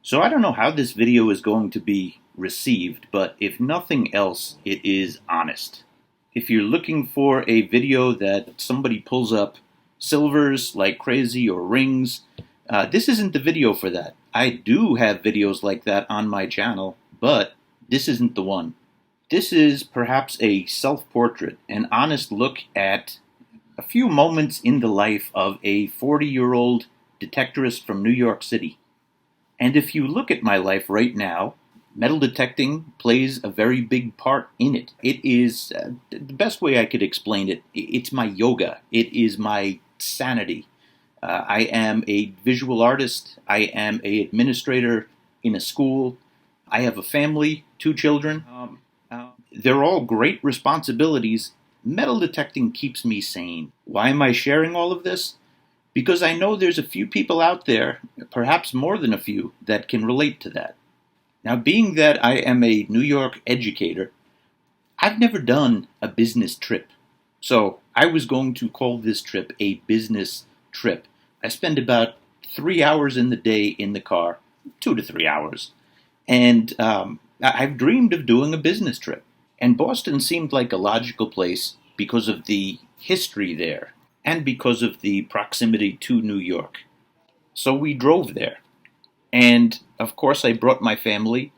So I don't know how this video is going to be received, but if nothing else, it is honest. If you're looking for a video that somebody pulls up silvers like crazy or rings, this isn't the video for that. I do have videos like that on my channel, but this isn't the one. This is perhaps a self-portrait, an honest look at a few moments in the life of a 40-year-old detectorist from New York City. And if you look at my life right now, metal detecting plays a very big part in it. It is, the best way I could explain it, it's my yoga. It is my sanity. I am a visual artist. I am an administrator in a school. I have a family, 2 children. They're all great responsibilities. Metal detecting keeps me sane. Why am I sharing all of this? Because I know there's a few people out there, perhaps more than a few, that can relate to that. Now, being that I am a New York educator, I've never done a business trip. So I was going to call this trip a business trip. I spend about 3 hours in the day in the car, 2 to 3 hours. And I've dreamed of doing a business trip. And Boston seemed like a logical place because of the history there and because of the proximity to New York. So we drove there. And of course, I brought my family.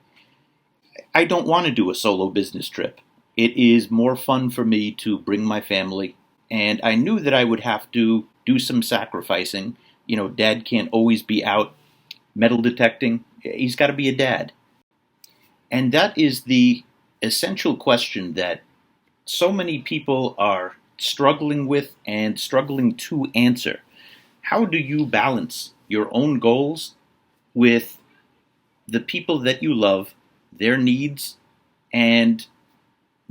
I don't want to do a solo business trip. It is more fun for me to bring my family. And I knew that I would have to do some sacrificing. You know, dad can't always be out metal detecting. He's got to be a dad. And that is the essential question that so many people are struggling with and struggling to answer. How do you balance your own goals with the people that you love, their needs, and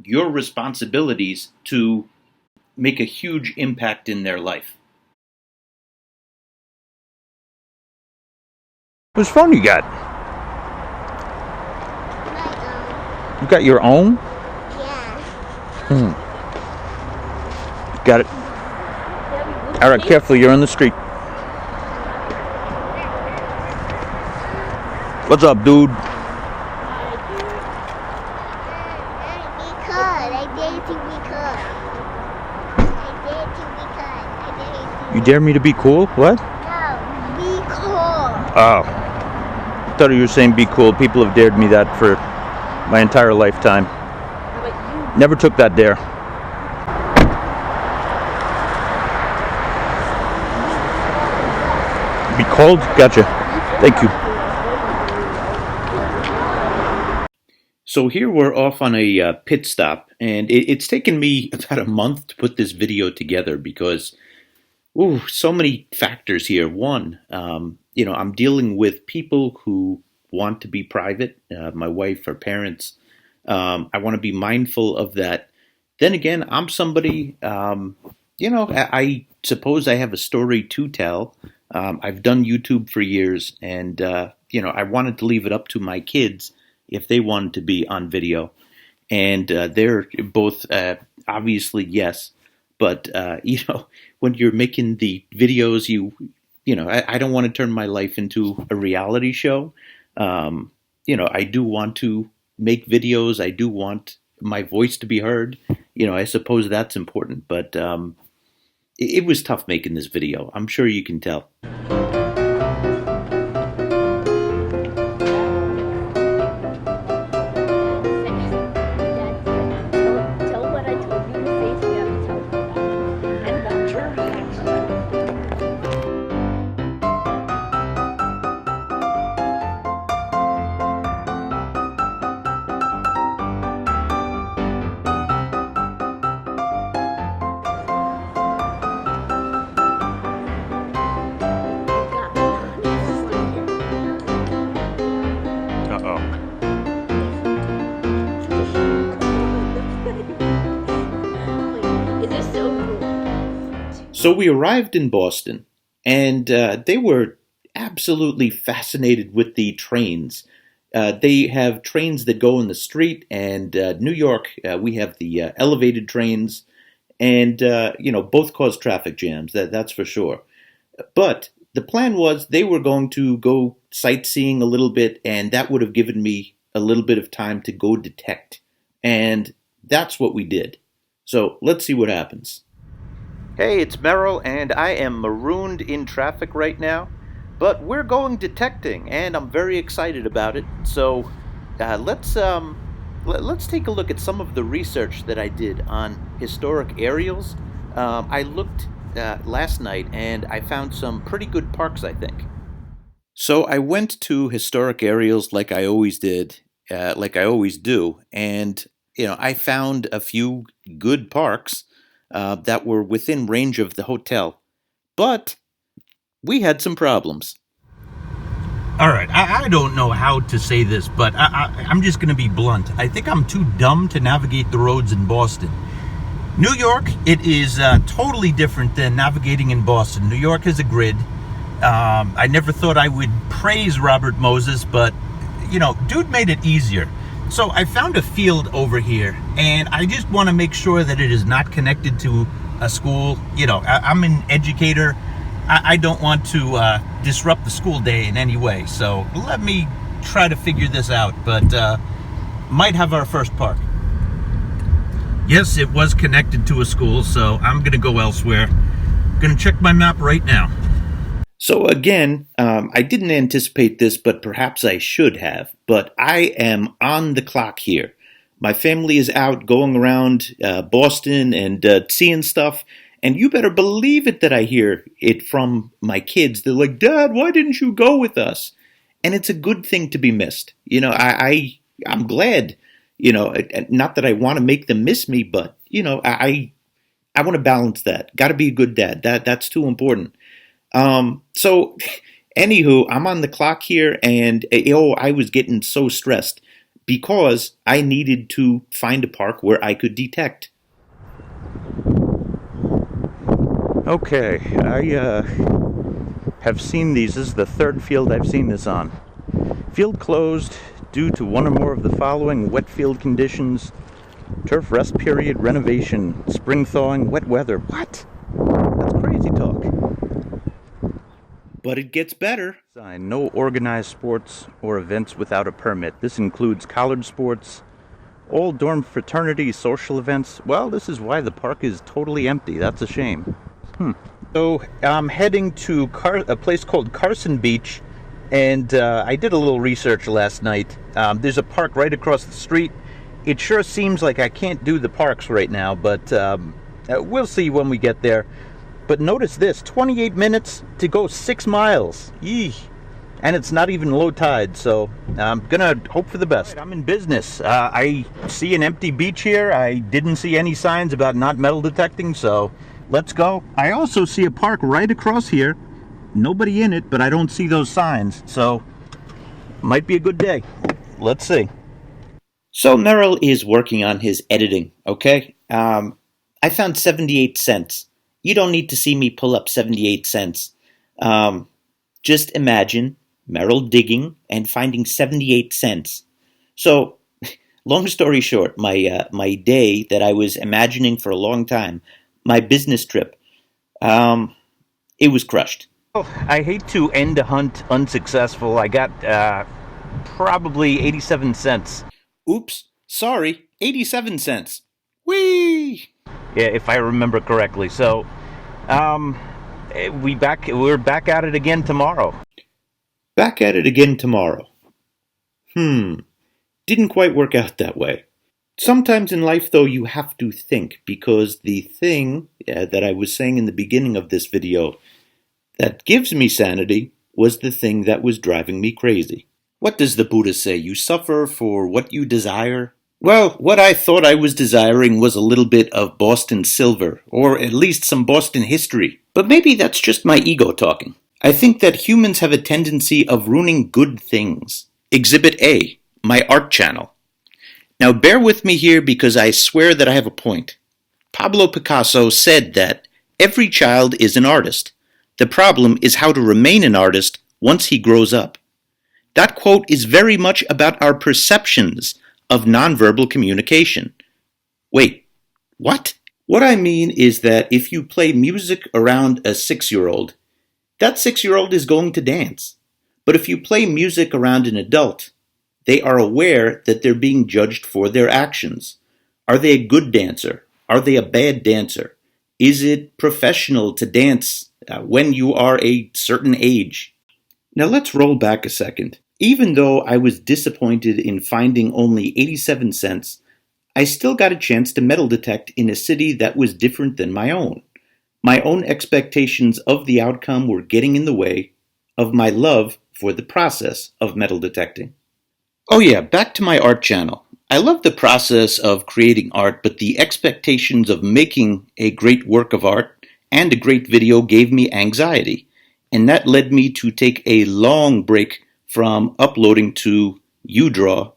your responsibilities to make a huge impact in their life? Whose phone you got? You got your own? Yeah. Got it. All right, careful, you're on the street. What's up, dude? You dare me to be cool? What? No, be cool. Oh. I thought you were saying be cool. People have dared me that for my entire lifetime. Never took that dare. Be cold? Gotcha. Thank you. So here we're off on a pit stop, and it's taken me about a month to put this video together because, so many factors here. One, I'm dealing with people who want to be private, my wife or parents. I want to be mindful of that. Then again, I'm somebody, I suppose I have a story to tell. I've done YouTube for years, and, I wanted to leave it up to my kids if they wanted to be on video. And they're both obviously yes. But, when you're making the videos, I don't want to turn my life into a reality show. I do want to make videos. I do want my voice to be heard. I suppose that's important. But it was tough making this video. I'm sure you can tell. So we arrived in Boston, and they were absolutely fascinated with the trains. They have trains that go in the street, and New York, we have the elevated trains, and both cause traffic jams. That's for sure. But The plan was they were going to go sightseeing a little bit, and that would have given me a little bit of time to go detect. And that's what we did. So let's see what happens. Hey, it's Merrill, and I am marooned in traffic right now. But we're going detecting, and I'm very excited about it. So let's take a look at some of the research that I did on historic aerials. I looked last night, and I found some pretty good parks, I think. So I went to historic aerials like I always did, like I always do, and I found a few good parks that were within range of the hotel, but we had some problems. All right, I don't know how to say this, but I'm just going to be blunt. I think I'm too dumb to navigate the roads in Boston. New York, it is totally different than navigating in Boston. New York has a grid. I never thought I would praise Robert Moses, but, dude made it easier. So I found a field over here, and I just want to make sure that it is not connected to a school. I'm an educator. I don't want to disrupt the school day in any way. So let me try to figure this out, but might have our first park. Yes, it was connected to a school, so I'm going to go elsewhere. Going to check my map right now. So again, I didn't anticipate this, but perhaps I should have. But I am on the clock here. My family is out going around Boston and seeing stuff. And you better believe it that I hear it from my kids. They're like, "Dad, why didn't you go with us?" And it's a good thing to be missed. I'm glad. Not that I want to make them miss me, but I want to balance that. Got to be a good dad. That's too important. So, anywho, I'm on the clock here, and I was getting so stressed because I needed to find a park where I could detect. Okay, I have seen these. This is the third field I've seen this on. Field closed due to one or more of the following: wet field conditions, turf rest period, renovation, spring thawing, wet weather. What? That's crazy talk. But it gets better. Sign: no organized sports or events without a permit. This includes college sports, all dorm fraternity social events. Well, this is why the park is totally empty. That's a shame. So I'm heading to a place called Carson Beach, and I did a little research last night. There's a park right across the street. It sure seems like I can't do the parks right now, but we'll see when we get there. But notice this, 28 minutes to go 6 miles. Yee. And it's not even low tide, so I'm gonna hope for the best. Right, I'm in business. I see an empty beach here. I didn't see any signs about not metal detecting, so let's go. I also see a park right across here. Nobody in it, but I don't see those signs, so might be a good day. Let's see. So Merrill is working on his editing, okay? I found 78 cents. You don't need to see me pull up 78 cents. Just imagine Merrill digging and finding 78 cents. So, long story short, my day that I was imagining for a long time, my business trip, it was crushed. Oh, I hate to end a hunt unsuccessful. I got probably 87 cents. Oops, sorry, 87 cents. Whee! Yeah, if I remember correctly. So, we're back at it again tomorrow. Back at it again tomorrow. Didn't quite work out that way. Sometimes in life, though, you have to think, because the thing that I was saying in the beginning of this video that gives me sanity was the thing that was driving me crazy. What does the Buddha say? You suffer for what you desire? Well, what I thought I was desiring was a little bit of Boston silver, or at least some Boston history. But maybe that's just my ego talking. I think that humans have a tendency of ruining good things. Exhibit A, my art channel. Now bear with me here because I swear that I have a point. Pablo Picasso said that every child is an artist. The problem is how to remain an artist once he grows up. That quote is very much about our perceptions of nonverbal communication. Wait, what? What I mean is that if you play music around a 6-year-old, that 6-year-old is going to dance. But if you play music around an adult, they are aware that they're being judged for their actions. Are they a good dancer? Are they a bad dancer? Is it professional to dance when you are a certain age? Now let's roll back a second. Even though I was disappointed in finding only 87 cents, I still got a chance to metal detect in a city that was different than my own. My own expectations of the outcome were getting in the way of my love for the process of metal detecting. Oh yeah, back to my art channel. I love the process of creating art, but the expectations of making a great work of art and a great video gave me anxiety, and that led me to take a long break from uploading to UDraw,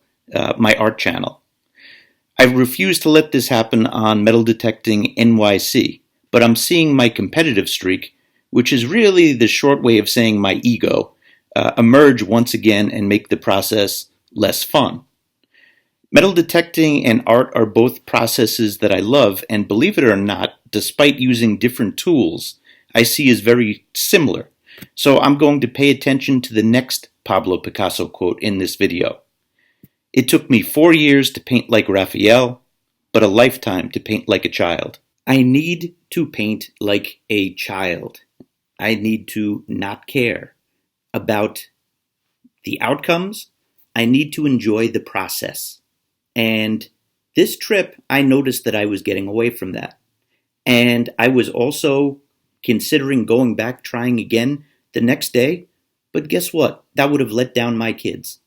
my art channel. I refuse to let this happen on Metal Detecting NYC, but I'm seeing my competitive streak, which is really the short way of saying my ego, emerge once again and make the process less fun. Metal detecting and art are both processes that I love, and believe it or not, despite using different tools, I see as very similar. So I'm going to pay attention to the next Pablo Picasso quote in this video. It took me 4 years to paint like Raphael, but a lifetime to paint like a child. I need to paint like a child. I need to not care about the outcomes. I need to enjoy the process. And this trip, I noticed that I was getting away from that. And I was also considering going back, trying again the next day. But guess what? That would have let down my kids.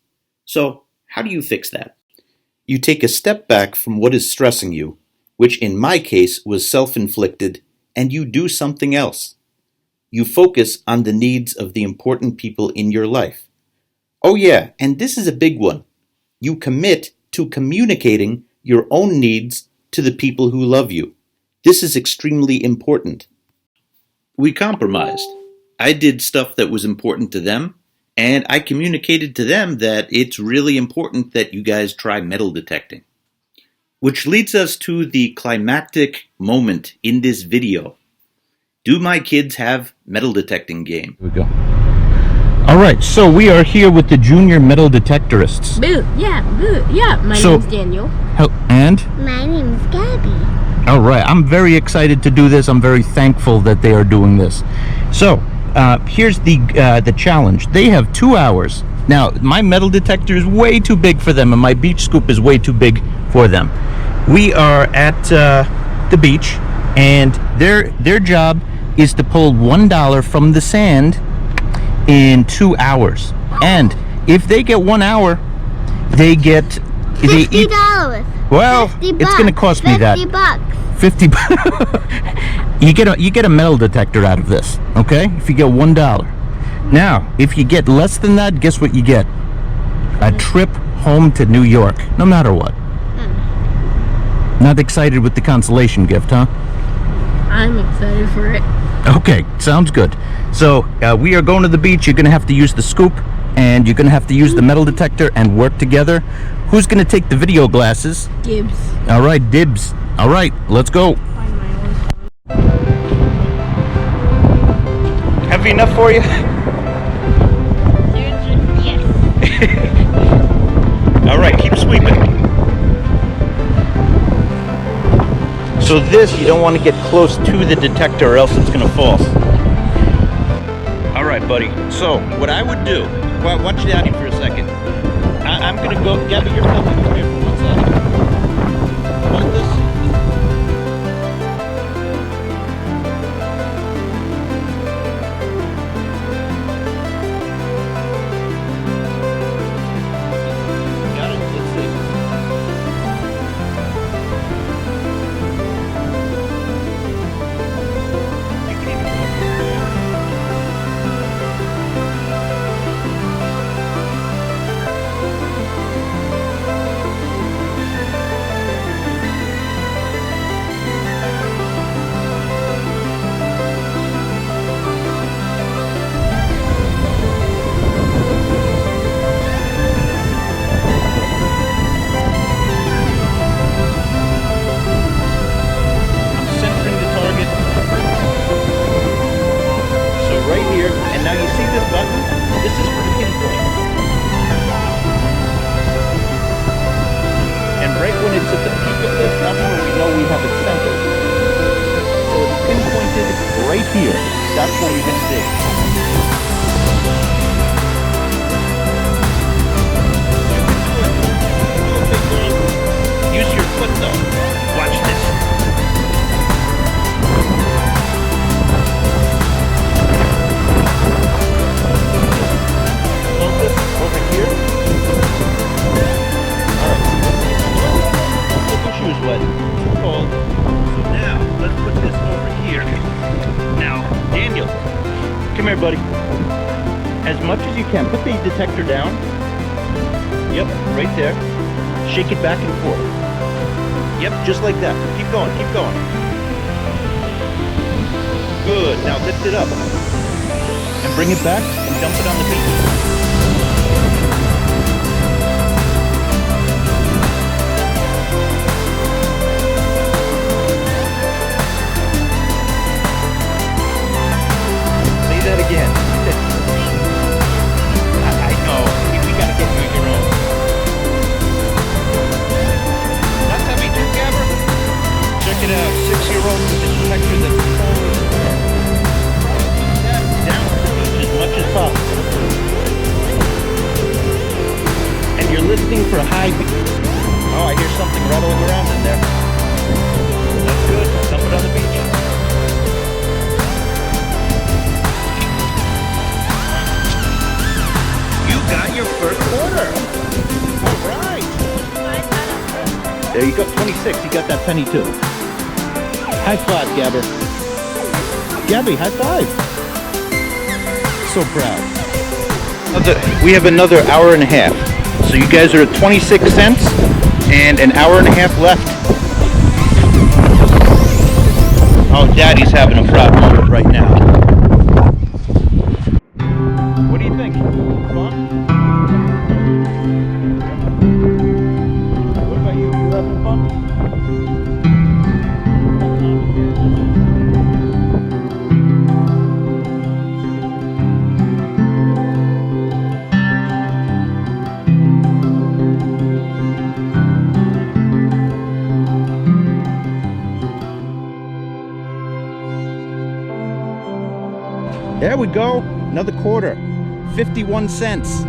So how do you fix that? You take a step back from what is stressing you, which in my case was self-inflicted, and you do something else. You focus on the needs of the important people in your life. Oh yeah, and this is a big one. You commit to communicating your own needs to the people who love you. This is extremely important. We compromised. I did stuff that was important to them, and I communicated to them that it's really important that you guys try metal detecting. Which leads us to the climactic moment in this video. Do my kids have metal detecting game? Here we go. All right, so we are here with the junior metal detectorists. Boo, yeah. My name's Daniel. And? My name's Gabby. All right, I'm very excited to do this. I'm very thankful that they are doing this. So, here's the challenge. They have 2 hours. Now, my metal detector is way too big for them, and my beach scoop is way too big for them. We are at the beach, and their job is to pull $1 from the sand in 2 hours. And if they get 1 hour, they get $50. Well, $50. it's going to cost me that. $50. $50. You get a metal detector out of this, okay? If you get $1. Now, if you get less than that, guess what you get? A trip home to New York, no matter what. Not excited with the consolation gift, huh? I'm excited for it. Okay, sounds good. So, we are going to the beach. You're going to have to use the scoop, and you're going to have to use the metal detector and work together. Who's going to take the video glasses? Dibs. All right, dibs. All right, let's go. Heavy enough for you? Yes. All right, keep sweeping. So this, you don't want to get close to the detector or else it's going to fall. All right, buddy. So what I would do, well, watch down here for a second. I'm going to go, Gabby, you're coming over here for 1 second. Hold this. Got it? Let's see. button, this is for pinpoint. And right when it's at the peak of this, that's where we know we have it centered. So it's pinpointed right here. That's where you're going to dig. Use your foot though. Watch this. Focus over here. Alright. Get your shoes wet. Too cold. So now, let's put this over here. Now, Daniel, come here, buddy. As much as you can, put the detector down. Yep, right there. Shake it back and forth. Yep, just like that. Keep going, keep going. Good. Now lift it up. And bring it back and dump it on the beach. Say that again. I know. We gotta get you your own. Check it out, 6-year-old with a detector that's totally down to the beach as much as possible. And you're listening for high beat. Oh, I hear something rattling around in there. That's good. Dump it on the beach. You got your first quarter. All right. There you go, 26. You got that penny too. High five, Gabber. Gabby, high five. So proud. We have another hour and a half. So you guys are at 26 cents and an hour and a half left. Oh, Daddy's having a problem right now. What do you think? Fun? What about you? You having fun? There we go, another quarter, 51 cents.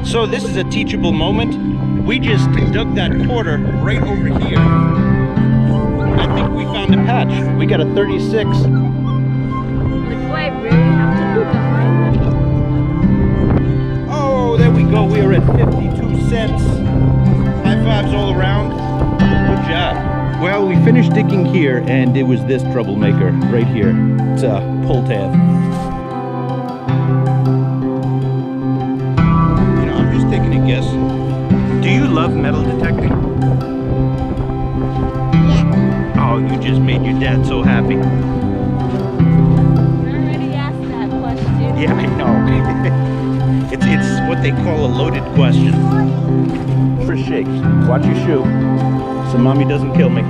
So this is a teachable moment. We just dug that quarter right over here. I think we found a patch. We got a 36. Like, do I really have to do behind them? Oh, there we go, we are at 52 cents. High fives all around. Good job. Well, we finished digging here, and it was this troublemaker right here. It's a pull tab. You know, I'm just taking a guess. Do you love metal detecting? Yeah. Oh, you just made your dad so happy. I already asked that question. Yeah, I know. It's what they call a loaded question. For shakes. Watch your shoe, so mommy doesn't kill me.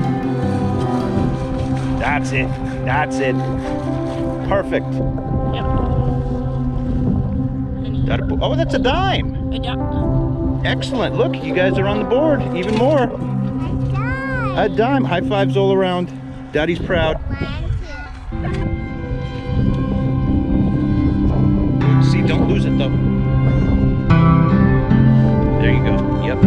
That's it. That's it. Perfect. Yep. Oh, that's a dime. Excellent. Look, you guys are on the board. Even more. A dime. High fives all around. Daddy's proud. See, don't lose it though. There you go. Yep.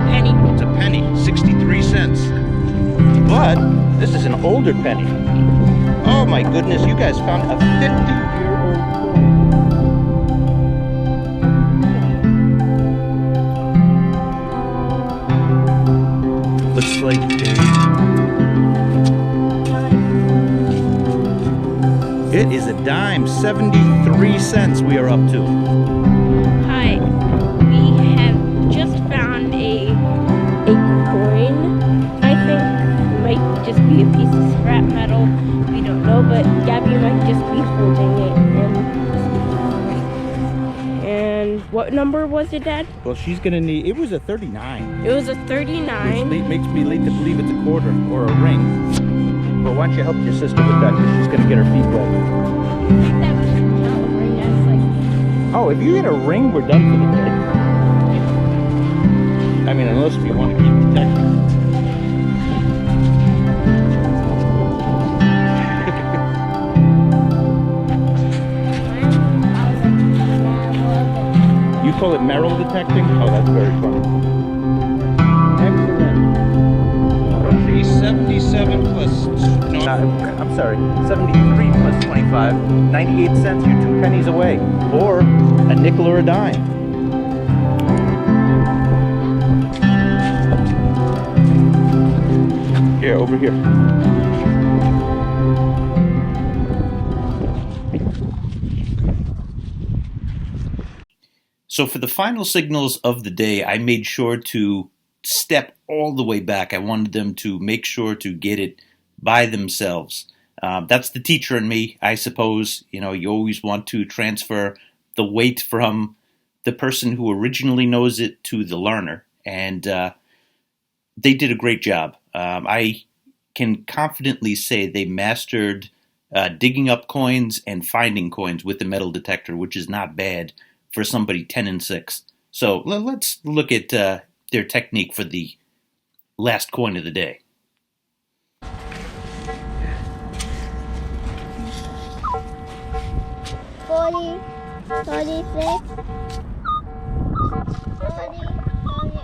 Penny. It's a penny. 63 cents. But this is an older penny. Oh my goodness, you guys found a 50-year-old coin. Looks like it is a dime. 73 cents we are up to. Hi. We have just found a coin. I think it might just be a piece of scrap metal. We don't know, but Gabby might just be holding it. And what number was it, Dad? Well, she's gonna need. It was a 39. It was a 39. Which makes me lead to believe it's a quarter or a ring. why don't you help your sister with that, because she's going to get her feet wet. I think that was not a ring. I was like, Oh, if you hit a ring, we're done for the day. I mean, unless you want to keep detecting. You call it metal detecting? Oh, that's very funny. Excellent. The 77 plus... No, I'm sorry. 73 plus 25. 98 cents, you're 2 pennies away. Or a nickel or a dime. Here, over here. So for the final signals of the day, I made sure to step all the way back. I wanted them to make sure to get it by themselves. That's the teacher in me, I suppose. You know, you always want to transfer the weight from the person who originally knows it to the learner. And they did a great job. I can confidently say they mastered digging up coins and finding coins with the metal detector, which is not bad for somebody 10 and 6. So let's look at their technique for the last coin of the day. $40, $36, $40,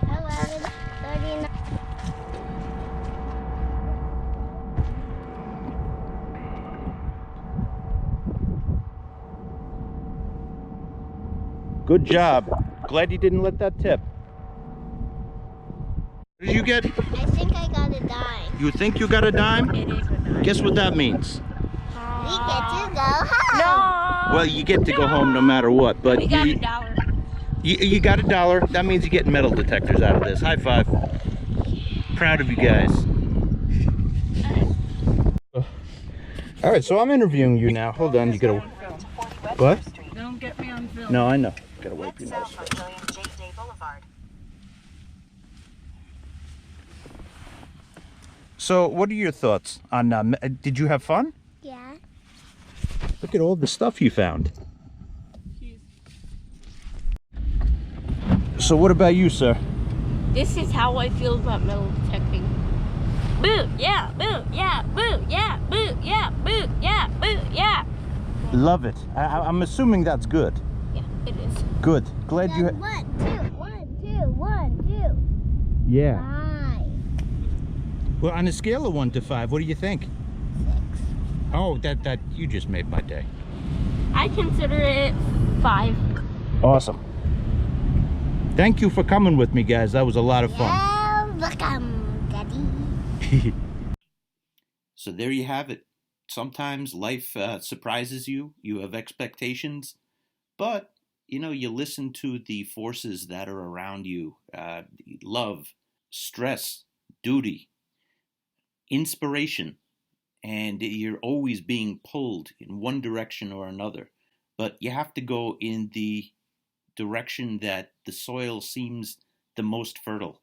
$11, $39. Good job. Glad you didn't let that tip. What did you get? I think I got a dime. You think you got a dime? it is a dime. Guess what that means? We get to go home. No! Well, you get to go home no matter what, but We got $1. you got $1. That means you get metal detectors out of this. High five. Proud of you guys. All right, so I'm interviewing you now. Hold on, you gotta... What? Don't get me on film. No, I know. Gotta wipe your nose first. So, what are your thoughts on, did you have fun? Yeah. Look at all the stuff you found. So what about you, sir? This is how I feel about metal detecting. Boo, yeah, boo, yeah, boo, yeah, boo, yeah, boo, yeah, boo, yeah. Love it. I'm assuming that's good. Yeah, it is. Good. Glad you... 1, 2, 1, 2, 1, 2. Yeah. 5. Well, on a scale of 1 to 5, what do you think? 6. Oh, that you just made my day. I consider it 5. Awesome. Thank you for coming with me, guys. That was a lot of fun. Welcome, Daddy. So there you have it. Sometimes life surprises you. You have expectations, but you know, you listen to the forces that are around you. Love, stress, duty, inspiration, and you're always being pulled in one direction or another. But you have to go in the direction that the soil seems the most fertile,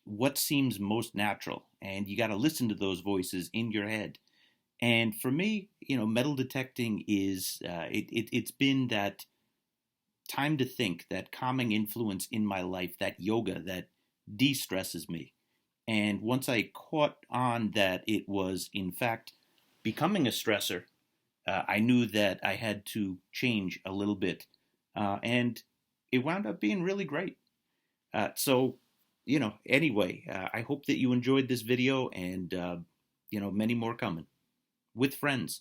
what seems most natural, and you got to listen to those voices in your head. And for me, you know, metal detecting is it's been that time to think, that calming influence in my life, that yoga that de-stresses me. And once I caught on that it was in fact becoming a stressor, I knew that I had to change a little bit, and it wound up being really great. So, you know, anyway, I hope that you enjoyed this video, and you know, many more coming with friends.